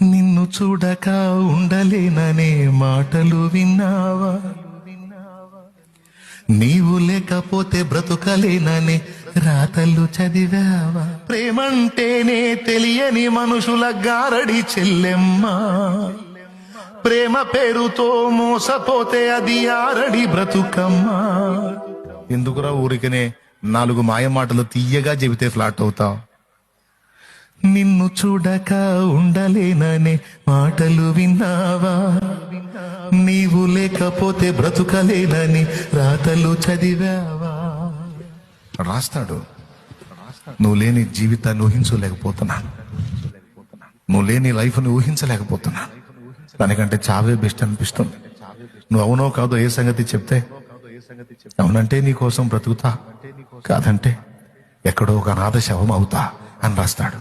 నిన్ను చూడక ఉండలేననే మాటలు విన్నావా? నీవు లేకపోతే బ్రతుకలేననే రాతలు చదివావా? ప్రేమంటేనే తెలియని మనుషుల గారడి చెల్లెమ్మా, ప్రేమ పేరుతో మోసపోతే అది ఆరడి బ్రతుకమ్మా. ఎందుకురా ఊరికనే 4 మాయ మాటలు తీయగా చెబితే ఫ్లాట్ అవుతావు? నిన్ను చూడక ఉండలేననే మాటలు విన్నావా? నీవు లేకపోతే బ్రతుకలేనని రాతలు చదివావా? రాస్తాడు, నువ్వు లేని జీవితాన్ని ఊహించలేకపోతున్నాను, నువ్వు లేని లైఫ్ని ఊహించలేకపోతున్నా. దానికంటే చావే బెస్ట్ అనిపిస్తుంది. నువ్వు అవునో కాదో ఏ సంగతి చెప్తే, అవునంటే నీ కోసం బ్రతుకుతా, కాదంటే ఎక్కడో ఒక అనాథ శవం అవుతా అని రాస్తాడు.